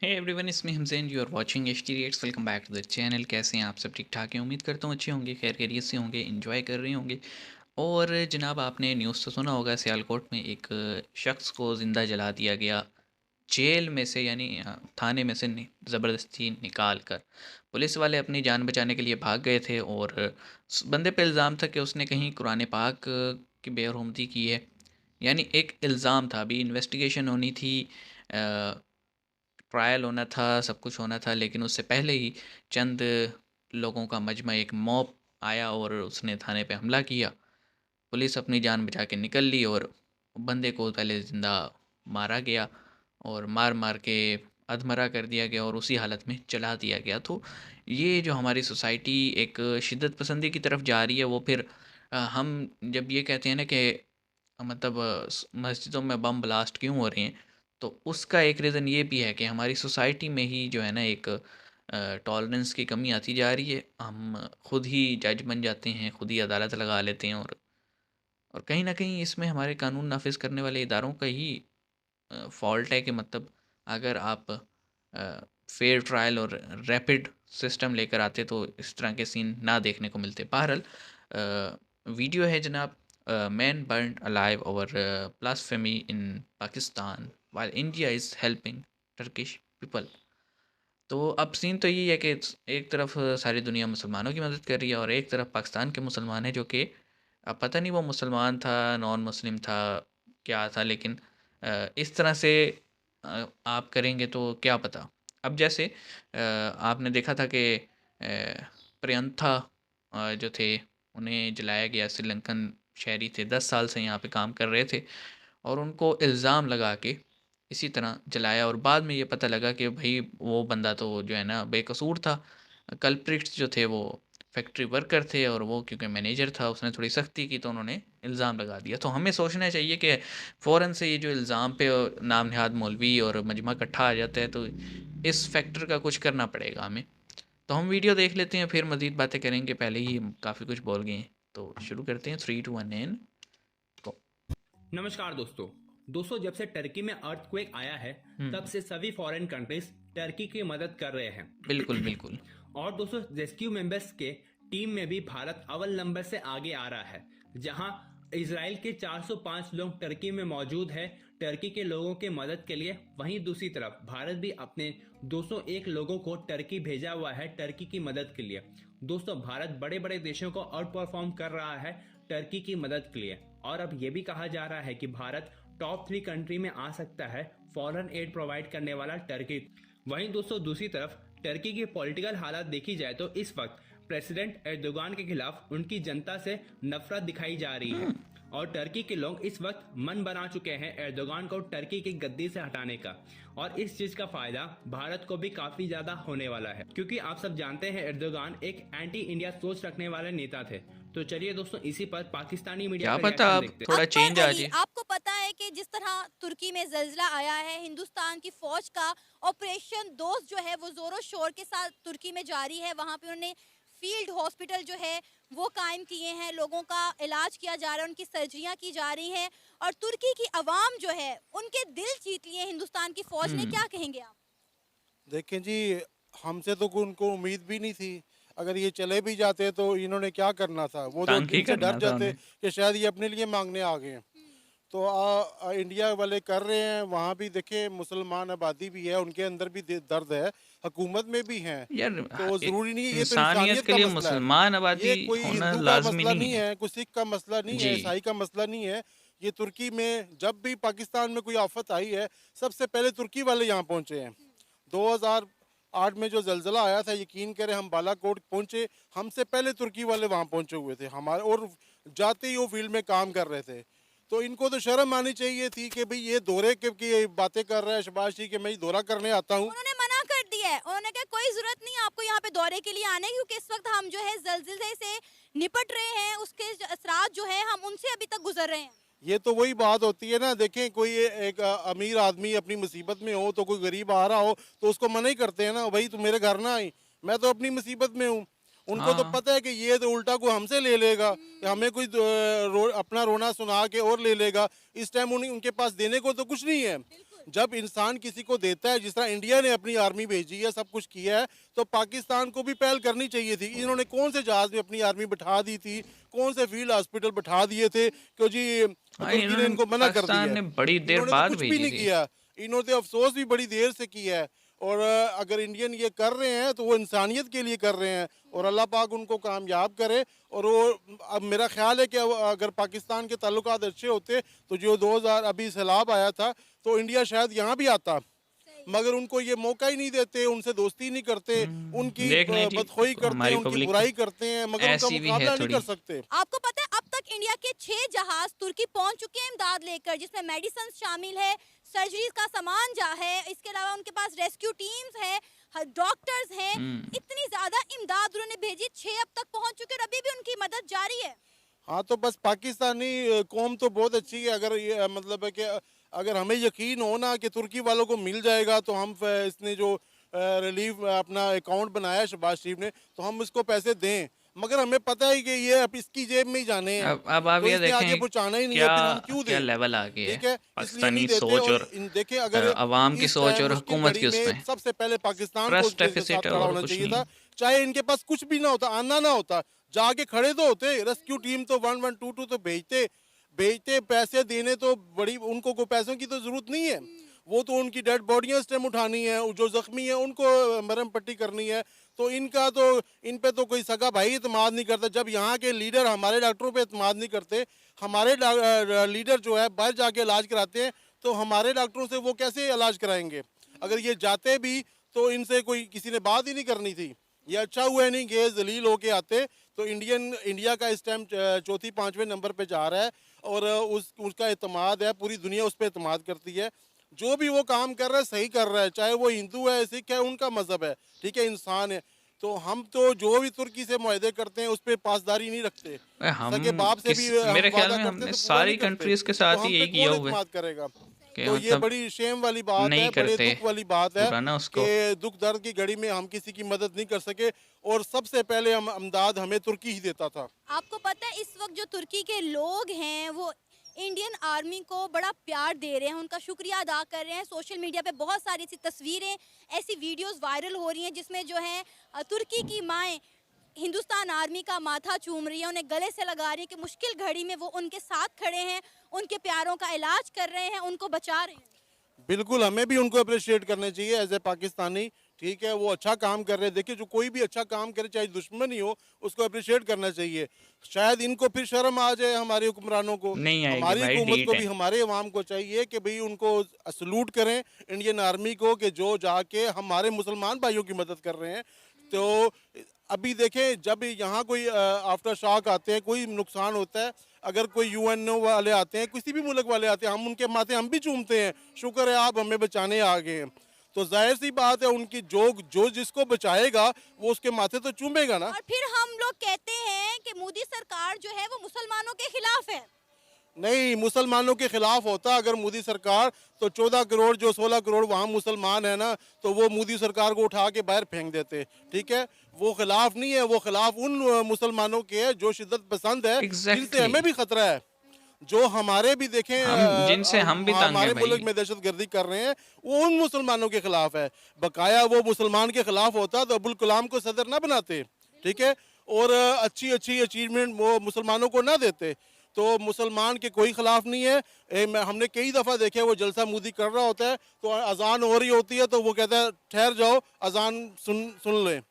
हे everyone, इसमें Hamzain you are watching H T rates. Welcome back to the channel. कैसे हैं आप सब? ठीक ठाक हैं, उम्मीद करता हूँ अच्छे होंगे, खैर खैरियत से होंगे, एंजॉय कर रहे होंगे। और जनाब, आपने न्यूज़ तो सुना होगा, सियालकोट में एक शख्स को ज़िंदा जला दिया गया, जेल में से, यानी थाने में से ज़बरदस्ती निकाल कर। पुलिस वाले अपनी जान बचाने के लिए भाग गए थे और बंदे पे इल्ज़ाम था कि उसने कहीं कुरान पाक की बेरहमती की है। यानी एक इल्ज़ाम था, अभी इन्वेस्टिगेशन होनी थी, ट्रायल होना था, सब कुछ होना था, लेकिन उससे पहले ही चंद लोगों का मजमा, एक मॉब आया और उसने थाने पे हमला किया। पुलिस अपनी जान बचा के निकल ली और बंदे को पहले ज़िंदा मारा गया और मार मार के अधमरा कर दिया गया और उसी हालत में जला दिया गया। तो ये जो हमारी सोसाइटी एक शिद्दत पसंदी की तरफ जा रही है, वो फिर हम जब ये कहते हैं ना कि मतलब मस्जिदों में बम ब्लास्ट क्यों हो रहे हैं, तो उसका एक रीज़न ये भी है कि हमारी सोसाइटी में ही जो है ना एक टॉलरेंस की कमी आती जा रही है। हम खुद ही जज बन जाते हैं, खुद ही अदालत लगा लेते हैं और कहीं ना कहीं इसमें हमारे कानून नाफिज करने वाले इदारों का ही फॉल्ट है कि मतलब अगर आप फेयर ट्रायल और रैपिड सिस्टम लेकर आते तो इस तरह के सीन ना देखने को मिलते। बहरहाल वीडियो है जनाब, man burned alive over blasphemy in Pakistan while India is helping Turkish people. तो अब सीन तो यही है कि एक तरफ सारी दुनिया मुसलमानों की मदद कर रही है और एक तरफ पाकिस्तान के मुसलमान हैं जो कि अब पता नहीं वो मुसलमान था, नॉन मुस्लिम था, क्या था, लेकिन इस तरह से आप करेंगे तो क्या पता। अब जैसे आपने देखा था कि प्रियंथा जो थे उन्हें जलाया गया, श्रीलंकन शहरी थे, 10 साल से यहाँ पे काम कर रहे थे और उनको इल्ज़ाम लगा के इसी तरह जलाया और बाद में ये पता लगा कि भाई वो बंदा तो जो है ना बेकसूर था। कल्प्रिट्स जो थे वो फैक्ट्री वर्कर थे और वो क्योंकि मैनेजर था उसने थोड़ी सख्ती की तो उन्होंने इल्ज़ाम लगा दिया। तो हमें सोचना चाहिए कि फ़ौरन से ये जो इल्ज़ाम पे नाम नहाद मौलवी और मजमा इकट्ठा आ जाता है, तो इस फैक्टर का कुछ करना पड़ेगा हमें। तो हम वीडियो देख लेते हैं, फिर मज़ीद बातें करेंगे। पहले ही हम काफ़ी कुछ बोल गए हैं, तो शुरू करते हैं। 3 2 1 एन को। नमस्कार दोस्तों। जब से टर्की में अर्थक्वेक आया है तब हम्म। से सभी फॉरेन कंट्रीज टर्की की मदद कर रहे हैं। बिल्कुल बिल्कुल। और दोस्तों, रेस्क्यू मेंबर्स के टीम में भी भारत अव्वल नंबर से आगे आ रहा है। जहां इसराइल के 405 लोग टर्की में मौजूद है टर्की के लोगों के मदद के लिए, वहीं दूसरी तरफ भारत भी अपने 201 लोगों को टर्की भेजा हुआ है टर्की की मदद के लिए। दोस्तों, भारत बड़े बड़े देशों को आउट परफॉर्म कर रहा है टर्की की मदद के लिए और अब यह भी कहा जा रहा है कि भारत टॉप 3 कंट्री में आ सकता है फॉरेन एड प्रोवाइड करने वाला टर्की। वहीं दोस्तों, दूसरी तरफ टर्की की पॉलिटिकल हालत देखी जाए तो इस वक्त प्रेसिडेंट एर्दोगान के खिलाफ उनकी जनता से नफरत दिखाई जा रही है और टर्की के लोग इस वक्त मन बना चुके हैं एर्दोगान को टर्की की गद्दी से हटाने का। और इस चीज का फायदा भारत को भी काफी ज्यादा होने वाला है, क्योंकि आप सब जानते हैं एर्दोगान एक एंटी इंडिया सोच रखने वाले नेता थे। तो चलिए दोस्तों, इसी पर पाकिस्तानी मीडिया क्या का पता रिएक्शन अब देखते हैं। थोड़ा अकबर चेंज आ अली, जाए। आपको पता है कि जिस तरह तुर्की में ज़ल्ज़ला आया है, हिंदुस्तान की फ़ौज का ऑपरेशन दोस्त जो है वो ज़ोरों शोर के साथ तुर्की में जारी है। वहाँ पे उन्होंने फील्ड हॉस्पिटल जो है वो कायम किए हैं, लोगों का इलाज किया जा रहा है, उनकी सर्जरियाँ की जा रही हैं और तुर्की की आवाम जो है उनके दिल जीत लिए हिंदुस्तान की फ़ौज ने। हुँ। क्या कहेंगे आप? देखें जी, हमसे तो उनको उम्मीद भी नहीं थी। अगर ये चले भी जाते तो इन्होंने क्या करना था? वो तो तंग ही इनसे डर करना था जाते उन्हें। कि शायद ये अपने लिए मांगने आ गए हैं। तो इंडिया वाले कर रहे हैं। वहाँ भी देखें, मुसलमान आबादी भी है, उनके अंदर भी दर्द है, हुकूमत में भी हैं। यार तो ज़रूरी नहीं है, ये तो इंसानियत इंसानियत के का लिए मसला है। मुसलमान आबादी ये कोई होना हिंदू का लाज़मी मसला नहीं नहीं है। है, कोई सिख का मसला नहीं है, जी। ईसाई का मसला नहीं है। ये तुर्की में जब भी पाकिस्तान में कोई आफत आई है, सबसे पहले तुर्की वाले यहाँ पहुँचे हैं। 2008 में जो ज़लज़ला आया था, यकीन करें, हम बालाकोट पहुंचे, हमसे पहले तुर्की वाले वहां पहुंचे हुए थे हमारे, और जाते ही वो फील्ड में काम कर रहे थे। तो इनको तो शर्म आनी चाहिए थी कि भाई ये दौरे की बातें कर रहा है शबाश जी कि मैं दौरा करने आता हूँ। उन्होंने मना कर दिया है, उन्होंने कहा कोई ज़रूरत नहीं है आपको यहाँ पे दौरे के लिए आने की, क्योंकि इस वक्त हम जो है ज़लज़ले से निपट रहे हैं, उसके असरात जो है हम उनसे अभी तक गुजर रहे हैं। ये तो वही बात होती है ना। देखें, कोई एक अमीर आदमी अपनी मुसीबत में हो तो कोई गरीब आ रहा हो तो उसको मना ही करते हैं ना, भाई तुम मेरे घर ना आई, मैं तो अपनी मुसीबत में हूँ। उनको तो हाँ। पता है कि ये तो उल्टा को हमसे ले लेगा, कि हमें कोई अपना रोना सुना के और ले लेगा। इस टाइम उनके पास देने को तो कुछ नहीं है। जब इंसान किसी को देता है, जिस तरह इंडिया ने अपनी आर्मी भेजी है, सब कुछ किया है, तो पाकिस्तान को भी पहल करनी चाहिए थी। इन्होंने कौन से जहाज में अपनी आर्मी बिठा दी थी, कौन से फील्ड हॉस्पिटल बिठा दिए थे, क्यों जी हाँ, तुर्की ने इन्होंने इनको मना कर दिया पाकिस्तान है। ने बड़ी देर इन्होंने तो बाद कुछ भी भेजी नहीं थी। किया, इन्होंने तो अफसोस भी बड़ी देर से किया है। और अगर इंडियन ये कर रहे हैं तो वो इंसानियत के लिए कर रहे हैं, और अल्लाह पाक उनको कामयाब करे। और वो अब मेरा ख्याल है कि अगर पाकिस्तान के ताल्लुकात अच्छे होते तो जो 2000 अभी सैलाब आया था तो इंडिया शायद यहाँ भी आता, मगर उनको ये मौका ही नहीं देते, उनसे दोस्ती नहीं करते, उनकी देख लें जी, बदखोई करते हैं, हमारी उनकी पब्लिक बुराई करते हैं, मगर उनका ऐसी भी है मुकाबला नहीं थोड़ी। कर सकते। आपको पता है अब तक इंडिया के 6 जहाज तुर्की पहुंच चुके हैं इमदाद लेकर, जिसमें मेडिसिन शामिल है, सर्जरी का सामान जा है, इसके अलावा उनके पास रेस्क्यू टीम्स है, डॉक्टर्स हैं। इतनी ज्यादा इमदाद उन्होंने भेजी, 6 अब तक पहुंच चुके और अभी भी उनकी मदद जारी है। हाँ, तो बस पाकिस्तानी कौम तो बहुत अच्छी है। अगर ये मतलब है कि अगर हमें यकीन हो ना कि तुर्की वालों को मिल जाएगा, तो हम इसने जो रिलीफ अपना अकाउंट बनाया है शहबाज शरीफ ने, तो हम इसको पैसे दें, मगर हमें पता है कि ये अब इसकी जेब में ही जाने हैं, अब आप तो ये इसने आगे देखें पहुंचाना ही नहीं है, क्या फिर हम क्यों क्या दें? लेवल आ गया ठीक है है, इसलिए नहीं पाकिस्तानी देते। सोच और और देखें, अगर अवाम की इस सोच और मुश्किल हुकूमत घड़ी की उसमें में सबसे पहले पाकिस्तान को ट्रस्ट इसके डेफिसिट साथ है खड़ा और होना कुछ चाहिए नहीं। था। चाहे इनके पास कुछ भी ना होता, आना ना होता, जाके खड़े तो होते, रेस्क्यू टीम तो 1122 तो भेजते भेजते पैसे देने तो बड़ी, उनको कोई पैसों की तो जरूरत नहीं है, वो तो उनकी डेड बॉडियां इस टाइम उठानी है, जो जख्मी है उनको मरहम पट्टी करनी है। तो इनका तो इन पे तो कोई सगा भाई इतमाद नहीं करता। जब यहाँ के लीडर हमारे डॉक्टरों पे इतमाद नहीं करते, हमारे लीडर जो है बाहर जाके इलाज कराते हैं, तो हमारे डॉक्टरों से वो कैसे इलाज कराएंगे? अगर ये जाते भी तो इनसे कोई किसी ने बात ही नहीं करनी थी। ये अच्छा हुआ नहीं कि जलील होके आते। तो इंडिया का इस टाइम चौथी 5वें नंबर पे जा रहा है, और उसका इतमाद है, पूरी दुनिया उस पर इतमाद करती है। जो भी वो काम कर रहा है सही कर रहा है, चाहे वो हिंदू है, सिख है, उनका मजहब है, ठीक है, इंसान है। तो हम तो जो भी तुर्की से मुआहदे करते हैं उस पर पासदारी नहीं रखते। हम सगे बाप से भी हम मेरे ख्याल वादा में करते हमने हैं तो पूरा सारी नहीं करते, कंट्रीज के तो साथ ही हम पे यही किया कौन हुआ है इत्मीद करेगा? कि तो ये मतलब बड़ी शेम वाली बात नहीं है, बड़े करते दुख वाली बात है पूरा ना उसको। कि दुख दर्द की घड़ी में हम किसी की मदद नहीं कर सके, और सबसे पहले हम अमदाद हमें तुर्की ही देता था। आपको पता है इस वक्त जो तुर्की के लोग हैं वो इंडियन आर्मी को बड़ा प्यार दे रहे हैं, उनका शुक्रिया अदा कर रहे हैं। सोशल मीडिया पे बहुत सारी ऐसी तस्वीरें, ऐसी वीडियोस वायरल हो रही हैं जिसमें जो है तुर्की की माएँ हिंदुस्तान आर्मी का माथा चूम रही है, उन्हें गले से लगा रही है कि मुश्किल घड़ी में वो उनके साथ खड़े हैं, उनके प्यारों का इलाज कर रहे हैं, उनको बचा रहे हैं। बिल्कुल, हमें भी उनको अप्रिशिएट करना चाहिए एज ए पाकिस्तानी, ठीक है, वो अच्छा काम कर रहे हैं। देखिए, जो कोई भी अच्छा काम करे, चाहे दुश्मन ही हो, उसको अप्रिशिएट करना चाहिए। शायद इनको फिर शर्म आ जाए, हमारे हुक्मरानों को, नहीं आएगी हमारी भाई, हुकूमत ढीठ को है। भी, हमारे अवाम को चाहिए कि भाई उनको सलूट करें, इंडियन आर्मी को, कि जो जाके हमारे मुसलमान भाइयों की मदद कर रहे हैं। तो अभी देखें, जब यहाँ कोई आफ्टर शॉक आते हैं, कोई नुकसान होता है, अगर कोई यूएनओ वाले आते हैं, किसी भी मुल्क वाले आते हैं, हम उनके माथे हम भी चूमते हैं, शुक्र है आप हमें बचाने आ गए हैं। तो जाहिर सी बात है, उनकी जो जिसको बचाएगा वो उसके माथे तो चूमेगा ना। और फिर हम लोग कहते हैं कि मोदी सरकार जो है वो मुसलमानों के खिलाफ है। नहीं, मुसलमानों के खिलाफ होता अगर मोदी सरकार, तो 14 करोड़ जो 16 करोड़ वहाँ मुसलमान है ना, तो वो मोदी सरकार को उठा के बाहर फेंक देते, ठीक है। वो खिलाफ नहीं है, वो खिलाफ उन मुसलमानों के है जो शिद्दत पसंद है, जिनसे हमें भी खतरा है, जो हमारे भी देखें जिनसे हम भी तंग हैं हमारे भाई। मुल्क में दहशत गर्दी कर रहे हैं, वो उन मुसलमानों के खिलाफ है। बकाया वो मुसलमान के खिलाफ होता तो अब्दुल कलाम को सदर ना बनाते, ठीक है, और अच्छी अच्छी अचीवमेंट वो मुसलमानों को ना देते। तो मुसलमान के कोई खिलाफ नहीं है। हमने कई दफ़ा देखे, वो जलसा मोदी कर रहा होता है तो अजान हो रही होती है तो वो कहता है ठहर जाओ, अजान सुन लें।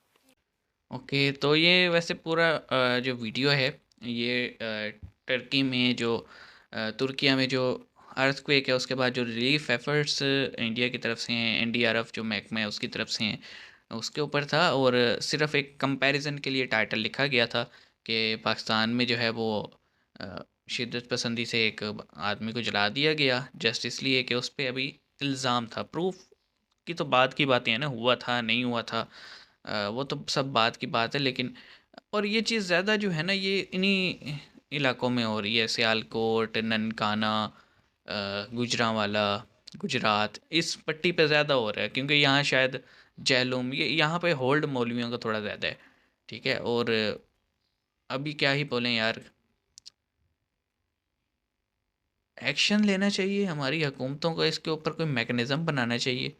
ओके, तो ये वैसे पूरा जो वीडियो है ये टर्की में जो तुर्किया में जो अर्थक्वेक है उसके बाद जो रिलीफ एफर्ट्स इंडिया की तरफ से हैं, एनडीआरएफ जो महकमा है उसकी तरफ से हैं, उसके ऊपर था। और सिर्फ एक कंपैरिजन के लिए टाइटल लिखा गया था कि पाकिस्तान में जो है वो शिद्दत पसंदी से एक आदमी को जला दिया गया जस्ट इसलिए कि उस पर अभी इल्ज़ाम था। प्रूफ की तो बात की बातें हैं ना, हुआ था नहीं हुआ था वो तो सब बात की बात है। लेकिन और ये चीज़ ज़्यादा जो है ना ये इन्हीं इलाकों में हो रही है, सियालकोट, ननकाना, गुजरांवाला, गुजरात, इस पट्टी पे ज़्यादा हो रहा है क्योंकि यहाँ शायद जहलुम, ये यहाँ पे होल्ड मौलवियों का थोड़ा ज़्यादा है, ठीक है। और अभी क्या ही बोलें यार, एक्शन लेना चाहिए, हमारी हुकूमतों को इसके ऊपर कोई मैकेनिज़्म बनाना चाहिए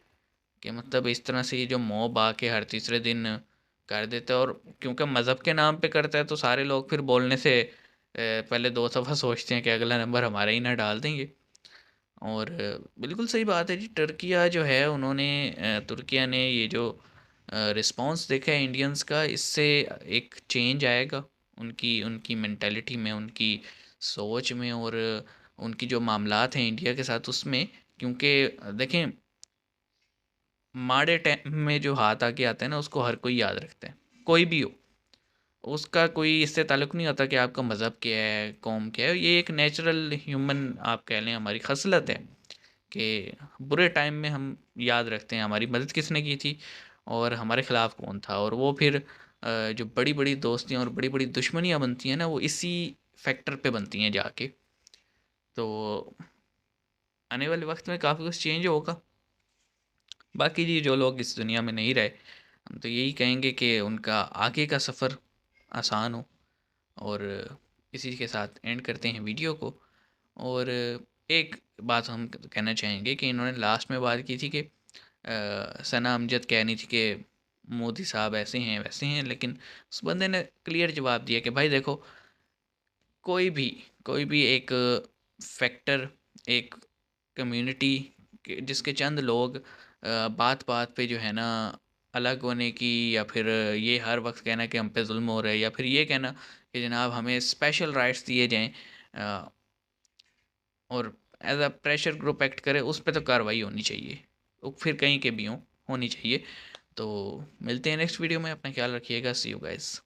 कि मतलब इस तरह से ये जो मॉब आके हर तीसरे दिन कर देता है, और क्योंकि मज़हब के नाम पे करता है तो सारे लोग फिर बोलने से पहले 2 दफ़ा सोचते हैं कि अगला नंबर हमारा ही ना डाल देंगे। और बिल्कुल सही बात है जी, तुर्किया जो है उन्होंने तुर्किया ने ये जो रिस्पॉन्स देखा है इंडियंस का, इससे एक चेंज आएगा उनकी उनकी मेंटालिटी में, उनकी सोच में, और उनकी जो मामलात हैं इंडिया के साथ उसमें। क्योंकि देखें, माड़े टाइम में जो हाथ आगे आता है ना उसको हर कोई याद रखता है, कोई भी हो, उसका कोई इससे ताल्लुक़ नहीं होता कि आपका मज़हब क्या है, कौम क्या है। ये एक नेचुरल ह्यूमन आप कह लें हमारी खसलत है कि बुरे टाइम में हम याद रखते हैं हमारी मदद किसने की थी और हमारे ख़िलाफ़ कौन था। और वो फिर जो बड़ी बड़ी दोस्तियाँ और बड़ी बड़ी दुश्मनियाँ बनती हैं ना, वो इसी फैक्टर पे बनती हैं जाके। तो आने वाले वक्त में काफ़ी कुछ चेंज होगा। बाकी जी जो लोग इस दुनिया में नहीं रहे, हम तो यही कहेंगे कि उनका आगे का सफ़र आसान हो। और इसी के साथ एंड करते हैं वीडियो को। और एक बात हम कहना चाहेंगे कि इन्होंने लास्ट में बात की थी कि सना अमजद कह रही थी कि मोदी साहब ऐसे हैं वैसे हैं, लेकिन उस बंदे ने क्लियर जवाब दिया कि भाई देखो, कोई भी कोई भी एक फैक्टर, एक कम्युनिटी के जिसके चंद लोग बात बात पे जो है ना अलग होने की, या फिर ये हर वक्त कहना कि हम पे जुल्म हो रहा है, या फिर ये कहना कि जनाब हमें स्पेशल राइट्स दिए जाएं, और as a pressure group act करे, उस पर तो कार्रवाई होनी चाहिए। वो फिर कहीं के भी हों, होनी चाहिए। तो मिलते हैं नेक्स्ट वीडियो में, अपना ख्याल रखिएगा, सी यू गाइस।